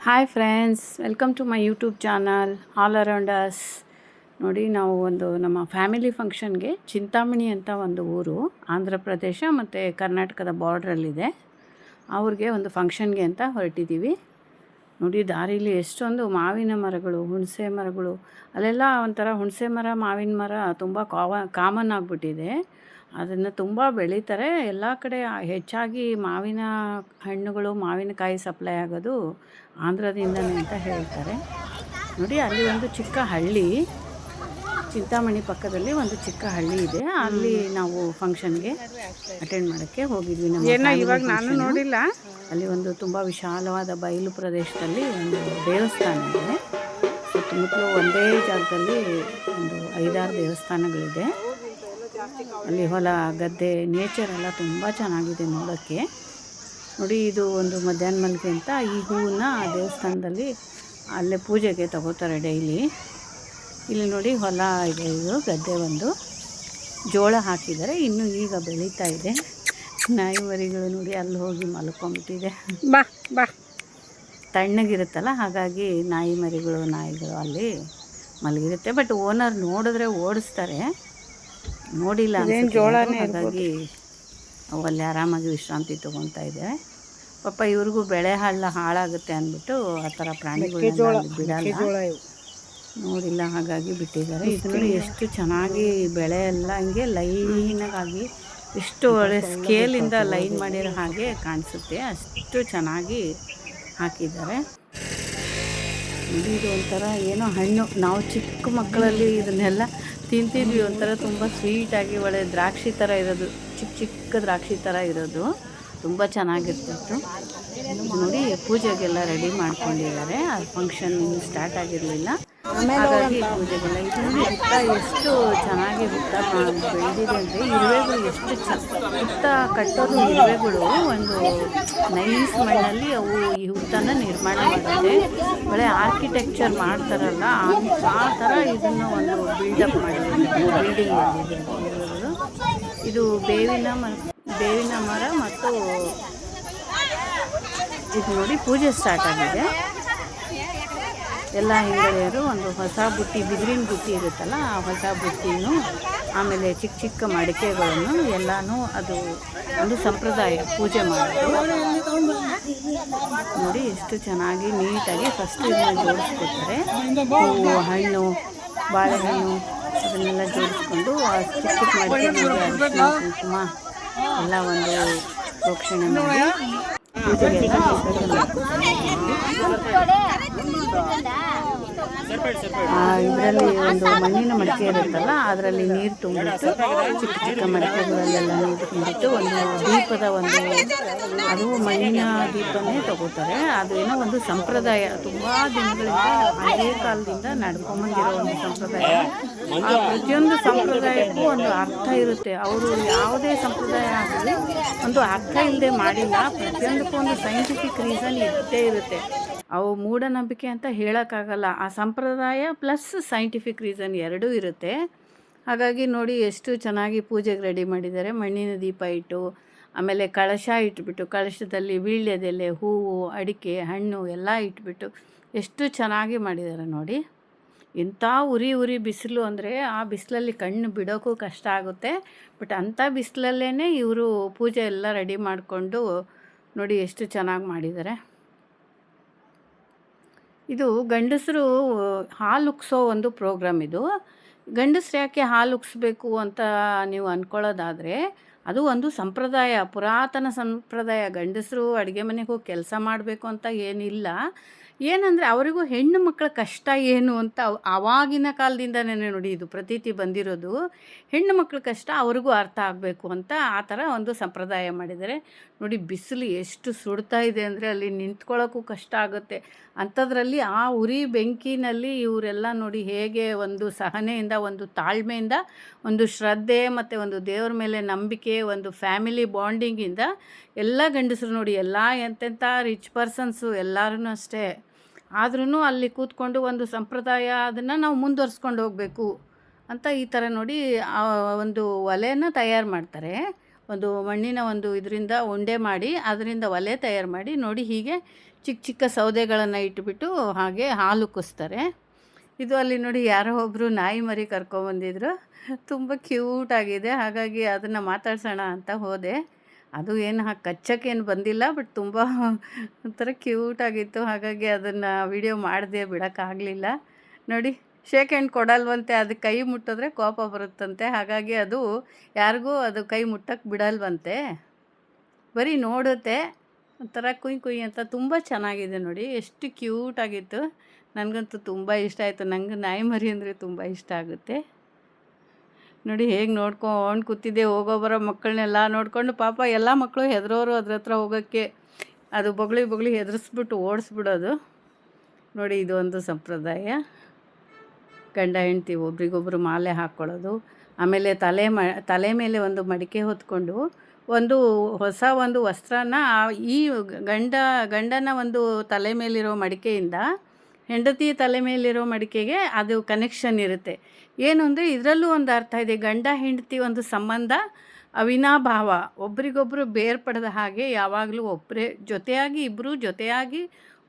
Hi friends, welcome to my YouTube channel all around us. ನೋಡಿ, ನಾವು ಒಂದು ನಮ್ಮ ಫ್ಯಾಮಿಲಿ ಫಂಕ್ಷನ್ಗೆ ಚಿಂತಾಮಣಿ ಅಂತ ಒಂದು ಊರು ಆಂಧ್ರ ಪ್ರದೇಶ ಮತ್ತು ಕರ್ನಾಟಕದ ಬಾರ್ಡ್ರಲ್ಲಿದೆ. ಅವ್ರಿಗೆ ಒಂದು ಫಂಕ್ಷನ್ಗೆ ಅಂತ ಹೊರಟಿದ್ದೀವಿ. ನೋಡಿ, ದಾರಿಲಿ ಎಷ್ಟೊಂದು ಮಾವಿನ ಮರಗಳು, ಹುಣಸೆ ಮರಗಳು, ಅಲ್ಲೆಲ್ಲ ಒಂಥರ ಹುಣಸೆ ಮರ, ಮಾವಿನ ಮರ ತುಂಬ ಕಾಮನ್ ಆಗಿಬಿಟ್ಟಿದೆ. ಅದನ್ನು ತುಂಬ ಬೆಳೀತಾರೆ ಎಲ್ಲ ಕಡೆ. ಹೆಚ್ಚಾಗಿ ಮಾವಿನ ಹಣ್ಣುಗಳು, ಮಾವಿನಕಾಯಿ ಸಪ್ಲೈ ಆಗೋದು ಆಂಧ್ರದಿಂದನೇ ಅಂತ ಹೇಳ್ತಾರೆ. ನೋಡಿ, ಅಲ್ಲಿ ಒಂದು ಚಿಕ್ಕ ಹಳ್ಳಿ, ಚಿಂತಾಮಣಿ ಪಕ್ಕದಲ್ಲಿ ಒಂದು ಚಿಕ್ಕ ಹಳ್ಳಿ ಇದೆ. ಅಲ್ಲಿ ನಾವು ಫಂಕ್ಷನ್ಗೆ ಅಟೆಂಡ್ ಮಾಡೋಕ್ಕೆ ಹೋಗಿದ್ವಿ. ಇವಾಗ ನಾನು ನೋಡಿಲ್ಲ. ಅಲ್ಲಿ ಒಂದು ತುಂಬ ವಿಶಾಲವಾದ ಬಯಲು ಪ್ರದೇಶದಲ್ಲಿ ಒಂದು ದೇವಸ್ಥಾನ ಇದೆ. ಸುತ್ತಮುತ್ತಲು ಒಂದೇ ಜಾಗದಲ್ಲಿ ಒಂದು 5-6 ದೇವಸ್ಥಾನಗಳಿದೆ. ಅಲ್ಲಿ ಹೊಲ, ಗದ್ದೆ, ನೇಚರ್ ಎಲ್ಲ ತುಂಬ ಚೆನ್ನಾಗಿದೆ ನೋಡೋಕ್ಕೆ. ನೋಡಿ, ಇದು ಒಂದು ಮಧ್ಯಾಹ್ನ ಮಲ್ಲಿಗೆ ಅಂತ. ಈ ಹೂವನ್ನ ದೇವಸ್ಥಾನದಲ್ಲಿ ಅಲ್ಲೇ ಪೂಜೆಗೆ ತಗೋತಾರೆ ಡೈಲಿ. ಇಲ್ಲಿ ನೋಡಿ, ಹೊಲ ಇದೆ, ಇದು ಗದ್ದೆ. ಒಂದು ಜೋಳ ಹಾಕಿದ್ದಾರೆ, ಇನ್ನೂ ಈಗ ಬೆಳೀತಾ ಇದೆ. ನಾಯಿ ಮರಿಗಳು ನೋಡಿ ಅಲ್ಲಿ ಹೋಗಿ ಮಲ್ಕೊಂಡ್ಬಿಟ್ಟಿದೆ. ಬಾ ತಣ್ಣಗಿರುತ್ತಲ್ಲ, ಹಾಗಾಗಿ ನಾಯಿಗಳು ಅಲ್ಲಿ ಮಲಗಿರುತ್ತೆ. ಬಟ್ ಓನರ್ ನೋಡಿದ್ರೆ ಓಡಿಸ್ತಾರೆ, ನೋಡಿಲ್ಲ ಜೋಳನೇ, ಹಾಗಾಗಿ ಅವಲ್ಲಿ ಆರಾಮಾಗಿ ವಿಶ್ರಾಂತಿ ತೊಗೊತಾ ಇದೆ. ಪಾಪ ಇವ್ರಿಗೂ ಬೆಳೆ ಹಾಳಾಗುತ್ತೆ ಅಂದ್ಬಿಟ್ಟು ಆ ಥರ ಪ್ರಾಣಿಗಳನ್ನ ಬಿಡಲ್ಲ, ನೋಡಿಲ್ಲ, ಹಾಗಾಗಿ ಬಿಟ್ಟಿದ್ದಾರೆ. ಇದು ನೋಡಿ ಎಷ್ಟು ಚೆನ್ನಾಗಿ ಬೆಳೆ ಎಲ್ಲ ಹಂಗೆ ಲೈನಾಗಿ, ಎಷ್ಟು ಒಳ್ಳೆ ಸ್ಕೇಲಿಂದ ಲೈನ್ ಮಾಡಿರೋ ಹಾಗೆ ಕಾಣಿಸುತ್ತೆ, ಅಷ್ಟು ಚೆನ್ನಾಗಿ ಹಾಕಿದ್ದಾರೆ. ಇದು ಒಂಥರ ಏನೋ ಹಣ್ಣು, ನಾವು ಚಿಕ್ಕ ಮಕ್ಕಳಲ್ಲಿ ಇದನ್ನೆಲ್ಲ ತಿಂತಿದ್ವಿ. ಒಂಥರ ತುಂಬ ಸ್ವೀಟಾಗಿ, ಒಳ್ಳೆ ದ್ರಾಕ್ಷಿ ಥರ ಇರೋದು, ಚಿಕ್ಕ ದ್ರಾಕ್ಷಿ ಥರ ಇರೋದು, ತುಂಬ ಚೆನ್ನಾಗಿರ್ತಿತ್ತು. ನೋಡಿ, ಪೂಜೆಗೆಲ್ಲ ರೆಡಿ ಮಾಡ್ಕೊಂಡಿದ್ದಾರೆ. ಆ ಫಂಕ್ಷನ್ ಇನ್ನೂ ಸ್ಟಾರ್ಟ್ ಆಗಿರಲಿಲ್ಲ, ಹಾಗಾಗಿ ಪೂಜೆಗೆಲ್ಲ. ಇದು ನೋಡಿ, ಹುತ್ತ ಎಷ್ಟು ಚೆನ್ನಾಗಿ ಹುತ್ತ ಬೆಳೆದಿದೆ ಅಂದರೆ, ಇರುವೆಗಳು ಎಷ್ಟು ಹುತ್ತ ಕಟ್ಟೋದು. ಇರುವೆಗಳು ಒಂದು ನೈಸ್ ಮಣ್ಣಲ್ಲಿ ಅವು ಈ ಹುತ್ತನ ನಿರ್ಮಾಣ ಮಾಡಿದೆ. ಒಳ್ಳೆ ಆರ್ಕಿಟೆಕ್ಚರ್ ಮಾಡ್ತಾರಲ್ಲ, ಆ ಥರ ಇದನ್ನು ಒಂದು ಬಿಲ್ಡಪ್ ಮಾಡಿದೆ, ಬಿಲ್ಡಿಂಗ್ ಮಾಡಿದೆ ಇರುವೆಗಳು. ಇದು ಬೇವಿನ ಮರ ಮತ್ತು ಇದು ನೋಡಿ, ಪೂಜೆ ಸ್ಟಾರ್ಟ್ ಆಗಿದೆ. ಎಲ್ಲ ಹಿಂಗಳೆಯರು ಒಂದು ಹೊಸ ಬುಟ್ಟಿ, ಬಿದಿರಿನ ಬುಟ್ಟಿ ಇರುತ್ತಲ್ಲ, ಆ ಹೊಸ ಬುಟ್ಟಿನೂ, ಆಮೇಲೆ ಚಿಕ್ಕ ಮಡಿಕೆಗಳನ್ನು ಎಲ್ಲನೂ, ಅದು ಒಂದು ಸಂಪ್ರದಾಯ ಪೂಜೆ ಮಾಡೋದು. ನೋಡಿ ಎಷ್ಟು ಚೆನ್ನಾಗಿ ನೀಟಾಗಿ ಫಸ್ಟ್ ಇದನ್ನು ಜೋಡಿಸ್ಕೊತಾರೆ. ಹೂವು, ಹಣ್ಣು, ಬಾಳೆಹಣ್ಣು ಅದನ್ನೆಲ್ಲ ಜೋಡಿಸ್ಕೊಂಡು ಚಿಕ್ಕ ಮಡಿಕೆ ಮೇಲೆ ಅರಿಶಿನ, ಕುಂಕುಮ ಎಲ್ಲ ಒಂದು ಪ್ರೋಕ್ಷಣೆ ಮಾಡಿ ಪೂಜೆಗೆಲ್ಲ ಇದರಲ್ಲಿ ಒಂದು ಮಣ್ಣಿನ ಮಡಿಕೆ ಇರುತ್ತಲ್ಲ, ಅದರಲ್ಲಿ ನೀರು ತುಂಬಿಟ್ಟು, ಚಿಕ್ಕ ಮಡಿಕೆಗಳಲ್ಲೆಲ್ಲ ನೀರು ತುಂಬಿಟ್ಟು ಒಂದು ದೀಪದ ಅದು ಮಣ್ಣಿನ ದೀಪನೇ ತಗೋತಾರೆ. ಅದು ಏನೋ ಒಂದು ಸಂಪ್ರದಾಯ, ತುಂಬ ದಿನಗಳಿಂದ ಹಳೇ ಕಾಲದಿಂದ ನಡ್ಕೊಂಬಂದಿರೋ ಒಂದು ಸಂಪ್ರದಾಯ. ಆ ಪ್ರತಿಯೊಂದು ಸಂಪ್ರದಾಯಕ್ಕೂ ಒಂದು ಅರ್ಥ ಇರುತ್ತೆ. ಅವರು ಯಾವುದೇ ಸಂಪ್ರದಾಯ ಆಗಲಿ ಒಂದು ಅರ್ಥ ಇಲ್ಲದೆ ಮಾಡಿಲ್ಲ. ಪ್ರತಿಯೊಂದಕ್ಕೂ ಒಂದು ಸೈಂಟಿಫಿಕ್ ರೀಸನ್ ಇದ್ದೇ ಇರುತ್ತೆ. ಅವು ಮೂಢನಂಬಿಕೆ ಅಂತ ಹೇಳೋಕ್ಕಾಗಲ್ಲ. ಆ ಸಂಪ್ರದಾಯ ಪ್ಲಸ್ ಸೈಂಟಿಫಿಕ್ ರೀಸನ್ ಎರಡೂ ಇರುತ್ತೆ. ಹಾಗಾಗಿ ನೋಡಿ ಎಷ್ಟು ಚೆನ್ನಾಗಿ ಪೂಜೆಗೆ ರೆಡಿ ಮಾಡಿದ್ದಾರೆ. ಮಣ್ಣಿನ ದೀಪ ಇಟ್ಟು, ಆಮೇಲೆ ಕಳಶ ಇಟ್ಬಿಟ್ಟು, ಕಳಶದಲ್ಲಿ ವೀಳ್ಯದೆಲೆ, ಹೂವು, ಅಡಿಕೆ, ಹಣ್ಣು ಎಲ್ಲ ಇಟ್ಬಿಟ್ಟು ಎಷ್ಟು ಚೆನ್ನಾಗಿ ಮಾಡಿದ್ದಾರೆ ನೋಡಿ. ಎಂಥ ಉರಿ ಬಿಸಿಲು ಅಂದರೆ, ಆ ಬಿಸಿಲಲ್ಲಿ ಕಣ್ಣು ಬಿಡೋಕ್ಕೂ ಕಷ್ಟ ಆಗುತ್ತೆ. ಬಟ್ ಅಂಥ ಬಿಸಿಲಲ್ಲೇ ಇವರು ಪೂಜೆ ಎಲ್ಲ ರೆಡಿ ಮಾಡಿಕೊಂಡು ನೋಡಿ ಎಷ್ಟು ಚೆನ್ನಾಗಿ ಮಾಡಿದ್ದಾರೆ. ಇದು ಗಂಡಸರು ಹಾಲು ಉಕ್ಸೋ ಒಂದು ಪ್ರೋಗ್ರಾಮ್. ಇದು ಗಂಡಸರು ಯಾಕೆ ಹಾಲು ಉಕ್ಸ್ಬೇಕು ಅಂತ ನೀವು ಅಂದ್ಕೊಳ್ಳೋದಾದರೆ, ಅದು ಒಂದು ಸಂಪ್ರದಾಯ, ಪುರಾತನ ಸಂಪ್ರದಾಯ. ಗಂಡಸರು ಅಡುಗೆ ಮನೆಗೆ ಹೋಗಿ ಕೆಲಸ ಮಾಡಬೇಕು ಅಂತ ಏನಿಲ್ಲ. ಏನಂದರೆ ಅವರಿಗೂ ಹೆಣ್ಣು ಮಕ್ಕಳ ಕಷ್ಟ ಏನು ಅಂತ ಆವಾಗಿನ ಕಾಲದಿಂದನೇ ನೋಡಿ ಇದು ಪ್ರತೀತಿ ಬಂದಿರೋದು. ಹೆಣ್ಣು ಮಕ್ಕಳ ಕಷ್ಟ ಅವ್ರಿಗೂ ಅರ್ಥ ಆಗಬೇಕು ಅಂತ ಆ ಥರ ಒಂದು ಸಂಪ್ರದಾಯ ಮಾಡಿದ್ದಾರೆ. ನೋಡಿ, ಬಿಸಿಲು ಎಷ್ಟು ಸುಡ್ತಾ ಇದೆ ಅಂದರೆ ಅಲ್ಲಿ ನಿಂತ್ಕೊಳ್ಳೋಕ್ಕೂ ಕಷ್ಟ ಆಗುತ್ತೆ. ಅಂಥದ್ರಲ್ಲಿ ಆ ಉರಿ ಬೆಂಕಿನಲ್ಲಿ ಇವರೆಲ್ಲ ನೋಡಿ ಹೇಗೆ ಒಂದು ಸಹನೆಯಿಂದ, ಒಂದು ತಾಳ್ಮೆಯಿಂದ, ಒಂದು ಶ್ರದ್ಧೆ ಮತ್ತು ಒಂದು ದೇವ್ರ ಮೇಲೆ ನಂಬಿಕೆ, ಒಂದು ಫ್ಯಾಮಿಲಿ ಬಾಂಡಿಂಗಿಂದ ಎಲ್ಲ ಗಂಡಸರು ನೋಡಿ, ಎಲ್ಲ ಎಂತೆಂಥ ರಿಚ್ ಪರ್ಸನ್ಸು ಎಲ್ಲರೂ ಅಷ್ಟೇ. ಆದ್ರೂ ಅಲ್ಲಿ ಕೂತ್ಕೊಂಡು ಒಂದು ಸಂಪ್ರದಾಯ, ಅದನ್ನು ನಾವು ಮುಂದುವರ್ಸ್ಕೊಂಡು ಹೋಗಬೇಕು ಅಂತ ಈ ಥರ ನೋಡಿ ಒಂದು ಒಲೆಯನ್ನು ತಯಾರು ಮಾಡ್ತಾರೆ. ಒಂದು ಮಣ್ಣಿನ ಒಂದು ಇದರಿಂದ ಉಂಡೆ ಮಾಡಿ ಅದರಿಂದ ಒಲೆ ತಯಾರು ಮಾಡಿ ನೋಡಿ ಹೀಗೆ ಚಿಕ್ಕ ಚಿಕ್ಕ ಸೌದೆಗಳನ್ನು ಇಟ್ಬಿಟ್ಟು ಹಾಗೆ ಹಾಲು ಕುಸ್ತಾರೆ. ಇದು ಅಲ್ಲಿ ನೋಡಿ ಯಾರೋ ಒಬ್ಬರು ನಾಯಿ ಮರಿ ಕರ್ಕೊಂಬಂದಿದ್ರು, ತುಂಬ ಕ್ಯೂಟಾಗಿದೆ. ಹಾಗಾಗಿ ಅದನ್ನು ಮಾತಾಡ್ಸೋಣ ಅಂತ ಹೋದೆ. ಅದು ಏನು ಕಚ್ಚೋಕ್ಕೇನು ಬಂದಿಲ್ಲ, ಬಟ್ ತುಂಬ ಒಂಥರ ಕ್ಯೂಟಾಗಿತ್ತು. ಹಾಗಾಗಿ ಅದನ್ನು ವಿಡಿಯೋ ಮಾಡಿದೆ, ಬಿಡೋಕ್ಕಾಗಲಿಲ್ಲ. ನೋಡಿ ಶೇಕ್ ಹ್ಯಾಂಡ್ ಕೊಡಲ್ವಂತೆ, ಅದು ಕೈ ಮುಟ್ಟಿದ್ರೆ ಕೋಪ ಬರುತ್ತಂತೆ. ಹಾಗಾಗಿ ಅದು ಯಾರಿಗೂ ಅದು ಕೈ ಮುಟ್ಟಕ್ಕೆ ಬಿಡಲ್ವಂತೆ, ಬರೀ ನೋಡುತ್ತೆ. ಒಂಥರ ಕುಯ್ ಕುಯ್ ಅಂತ ತುಂಬ ಚೆನ್ನಾಗಿದೆ ನೋಡಿ, ಎಷ್ಟು ಕ್ಯೂಟಾಗಿತ್ತು. ನನಗಂತೂ ತುಂಬ ಇಷ್ಟ ಆಯಿತು. ನನಗೆ ನಾಯಿ ಮರಿ ಅಂದರೆ ತುಂಬ ಇಷ್ಟ ಆಗುತ್ತೆ. ನೋಡಿ ಹೇಗೆ ನೋಡ್ಕೊಂಡು ಕೂತಿದ್ದೆ, ಹೋಗೋ ಬರೋ ಮಕ್ಕಳನ್ನೆಲ್ಲ ನೋಡಿಕೊಂಡು. ಪಾಪ ಎಲ್ಲ ಮಕ್ಕಳು ಹೆದರೋರು ಅದ್ರ ಹತ್ರ ಹೋಗೋಕ್ಕೆ, ಅದು ಬೊಗಳಿ ಹೆದರಿಸ್ಬಿಟ್ಟು ಓಡಿಸ್ಬಿಡೋದು. ನೋಡಿ ಇದು ಒಂದು ಸಂಪ್ರದಾಯ. ಗಂಡ ಹೆಂಡತಿ ಒಬ್ರಿಗೊಬ್ರು ಮಾಲೆ ಹಾಕ್ಕೊಳ್ಳೋದು, ಆಮೇಲೆ ತಲೆ ಮೇಲೆ ಒಂದು ಮಡಿಕೆ ಹೊತ್ಕೊಂಡು ಒಂದು ಹೊಸ ಒಂದು ವಸ್ತ್ರನ ಈ ಗಂಡನ ಒಂದು ತಲೆ ಮೇಲಿರೋ ಮಡಿಕೆಯಿಂದ ಹೆಂಡತಿ ತಲೆ ಮೇಲಿರೋ ಮಡಿಕೆಗೆ ಅದು ಕನೆಕ್ಷನ್ ಇರುತ್ತೆ. ಏನು ಅಂದರೆ ಇದರಲ್ಲೂ ಒಂದು ಅರ್ಥ ಇದೆ. ಗಂಡ ಹೆಂಡತಿ ಒಂದು ಸಂಬಂಧ ಅವಿನಾಭಾವ, ಒಬ್ರಿಗೊಬ್ಬರು ಬೇರ್ಪಡದ ಹಾಗೆ ಯಾವಾಗಲೂ ಜೊತೆಯಾಗಿ ಇಬ್ಬರು ಜೊತೆಯಾಗಿ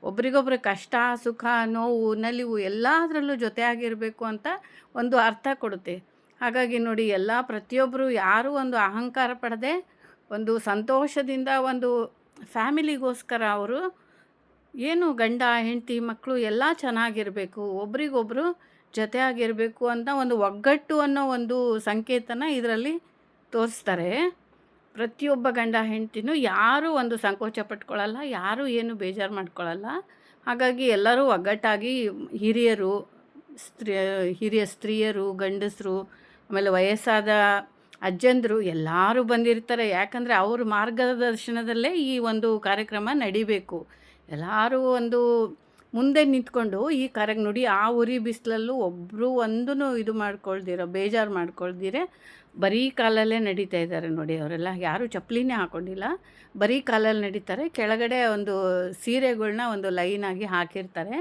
ಒಬ್ರಿಗೊಬ್ರು ಕಷ್ಟ ಸುಖ ನೋವು ನಲಿವು ಎಲ್ಲದರಲ್ಲೂ ಜೊತೆಯಾಗಿರಬೇಕು ಅಂತ ಒಂದು ಅರ್ಥ ಕೊಡುತ್ತೆ. ಹಾಗಾಗಿ ನೋಡಿ ಪ್ರತಿಯೊಬ್ಬರು ಯಾರೂ ಒಂದು ಅಹಂಕಾರ ಪಡದೆ ಒಂದು ಸಂತೋಷದಿಂದ ಒಂದು ಫ್ಯಾಮಿಲಿಗೋಸ್ಕರ ಅವರು ಏನು ಗಂಡ ಹೆಂಡತಿ ಮಕ್ಕಳು ಎಲ್ಲ ಚೆನ್ನಾಗಿರಬೇಕು, ಒಬ್ರಿಗೊಬ್ಬರು ಜೊತೆಯಾಗಿರಬೇಕು ಅಂತ ಒಂದು ಒಗ್ಗಟ್ಟು ಅನ್ನೋ ಒಂದು ಸಂಕೇತನ ಇದರಲ್ಲಿ ತೋರಿಸ್ತಾರೆ. ಪ್ರತಿಯೊಬ್ಬ ಗಂಡ ಹೆಂಡತಿನೂ ಯಾರೂ ಒಂದು ಸಂಕೋಚ ಪಟ್ಕೊಳ್ಳಲ್ಲ, ಯಾರೂ ಏನು ಬೇಜಾರು ಮಾಡ್ಕೊಳ್ಳಲ್ಲ. ಹಾಗಾಗಿ ಎಲ್ಲರೂ ಒಗ್ಗಟ್ಟಾಗಿ ಹಿರಿಯ ಸ್ತ್ರೀಯರು, ಗಂಡಸರು, ಆಮೇಲೆ ವಯಸ್ಸಾದ ಅಜ್ಜಂದರು ಎಲ್ಲರೂ ಬಂದಿರ್ತಾರೆ. ಯಾಕಂದರೆ ಅವ್ರ ಮಾರ್ಗದರ್ಶನದಲ್ಲೇ ಈ ಒಂದು ಕಾರ್ಯಕ್ರಮ ನಡಿಬೇಕು. ಎಲ್ಲರೂ ಒಂದು ಮುಂದೆ ನಿಂತ್ಕೊಂಡು ಈ ನೋಡಿ ಆ ಉರಿ ಬಿಸಿಲಲ್ಲೂ ಒಬ್ಬರು ಒಂದೂ ಇದು ಬೇಜಾರು ಮಾಡ್ಕೊಳ್ದಿರೆ ಬರೀ ಕಾಲಲ್ಲೇ ನಡೀತಾ ಇದ್ದಾರೆ ನೋಡಿ. ಅವರೆಲ್ಲ ಯಾರೂ ಚಪ್ಪಲಿನೇ ಹಾಕ್ಕೊಂಡಿಲ್ಲ, ಬರೀ ಕಾಲಲ್ಲಿ ನಡೀತಾರೆ. ಕೆಳಗಡೆ ಒಂದು ಸೀರೆಗಳ್ನ ಒಂದು ಲೈನಾಗಿ ಹಾಕಿರ್ತಾರೆ,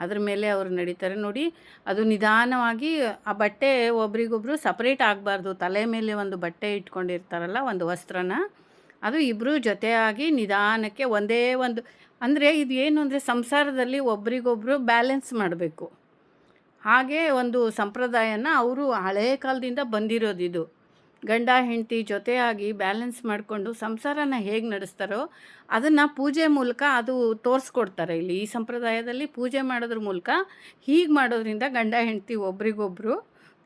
ಅದ್ರ ಮೇಲೆ ಅವರು ನಡೀತಾರೆ ನೋಡಿ. ಅದು ನಿಧಾನವಾಗಿ ಆ ಬಟ್ಟೆ ಒಬ್ರಿಗೊಬ್ರು ಸಪ್ರೇಟ್ ಆಗಬಾರ್ದು. ತಲೆ ಮೇಲೆ ಒಂದು ಬಟ್ಟೆ ಇಟ್ಕೊಂಡಿರ್ತಾರಲ್ಲ, ಒಂದು ವಸ್ತ್ರನ, ಅದು ಇಬ್ಬರು ಜೊತೆಯಾಗಿ ನಿಧಾನಕ್ಕೆ ಒಂದೇ ಒಂದು ಅಂದರೆ ಇದು ಏನು ಅಂದರೆ ಸಂಸಾರದಲ್ಲಿ ಒಬ್ರಿಗೊಬ್ಬರು ಬ್ಯಾಲೆನ್ಸ್ ಮಾಡಬೇಕು. ಹಾಗೆ ಒಂದು ಸಂಪ್ರದಾಯನ ಅವರು ಹಳೇ ಕಾಲದಿಂದ ಬಂದಿರೋದಿದು. ಗಂಡ ಹೆಂಡತಿ ಜೊತೆಯಾಗಿ ಬ್ಯಾಲೆನ್ಸ್ ಮಾಡಿಕೊಂಡು ಸಂಸಾರನ ಹೇಗೆ ನಡೆಸ್ತಾರೋ ಅದನ್ನು ಪೂಜೆ ಮೂಲಕ ಅದು ತೋರಿಸ್ಕೊಡ್ತಾರೆ. ಇಲ್ಲಿ ಈ ಸಂಪ್ರದಾಯದಲ್ಲಿ ಪೂಜೆ ಮಾಡೋದ್ರ ಮೂಲಕ ಹೀಗೆ ಮಾಡೋದ್ರಿಂದ ಗಂಡ ಹೆಂಡತಿ ಒಬ್ರಿಗೊಬ್ಬರು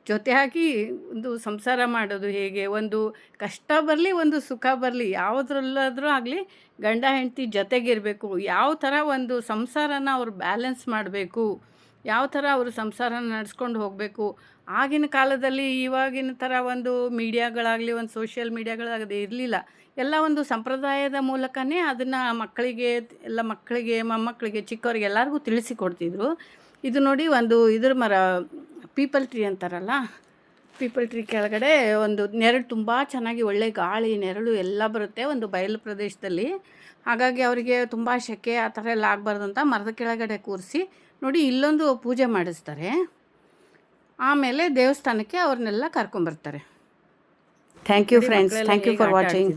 ಜೊತೆಯಾಗಿ ಒಂದು ಸಂಸಾರ ಮಾಡೋದು ಹೇಗೆ, ಒಂದು ಕಷ್ಟ ಬರಲಿ ಒಂದು ಸುಖ ಬರಲಿ ಯಾವುದ್ರಲ್ಲಾದರೂ ಆಗಲಿ ಗಂಡ ಹೆಂಡತಿ ಜೊತೆಗಿರಬೇಕು. ಯಾವ ಥರ ಒಂದು ಸಂಸಾರನ ಅವ್ರು ಬ್ಯಾಲೆನ್ಸ್ ಮಾಡಬೇಕು, ಯಾವ ಥರ ಅವರು ಸಂಸಾರನ ನಡೆಸ್ಕೊಂಡು ಹೋಗಬೇಕು. ಆಗಿನ ಕಾಲದಲ್ಲಿ ಇವಾಗಿನ ಥರ ಒಂದು ಮೀಡಿಯಾಗಳಾಗಲಿ ಒಂದು ಸೋಷಿಯಲ್ ಮೀಡಿಯಾಗಳಾಗದೆ ಇರಲಿಲ್ಲ. ಎಲ್ಲ ಒಂದು ಸಂಪ್ರದಾಯದ ಮೂಲಕನೇ ಅದನ್ನು ಮಕ್ಕಳಿಗೆ ಮೊಮ್ಮಕ್ಕಳಿಗೆ ಚಿಕ್ಕವರಿಗೆ ಎಲ್ಲರಿಗೂ ತಿಳಿಸಿಕೊಡ್ತಿದ್ರು. ಇದು ನೋಡಿ ಒಂದು ಇದ್ರ ಮರ, ಪೀಪಲ್ ಟ್ರೀ ಅಂತಾರಲ್ಲ, ಪೀಪಲ್ ಟ್ರೀ ಕೆಳಗಡೆ ಒಂದು ನೆರಳು, ತುಂಬ ಚೆನ್ನಾಗಿ ಒಳ್ಳೆ ಗಾಳಿ ನೆರಳು ಎಲ್ಲ ಬರುತ್ತೆ ಒಂದು ಬಯಲು ಪ್ರದೇಶದಲ್ಲಿ. ಹಾಗಾಗಿ ಅವರಿಗೆ ತುಂಬ ಸೆಕೆ ಆ ಥರ ಎಲ್ಲ ಆಗಬಾರ್ದು ಅಂತ ಮರದ ಕೆಳಗಡೆ ಕೂರಿಸಿ ನೋಡಿ ಇಲ್ಲೊಂದು ಪೂಜೆ ಮಾಡಿಸ್ತಾರೆ. ಆಮೇಲೆ ದೇವಸ್ಥಾನಕ್ಕೆ ಅವ್ರನ್ನೆಲ್ಲ ಕರ್ಕೊಂಬರ್ತಾರೆ. Thank you friends, thank you for watching.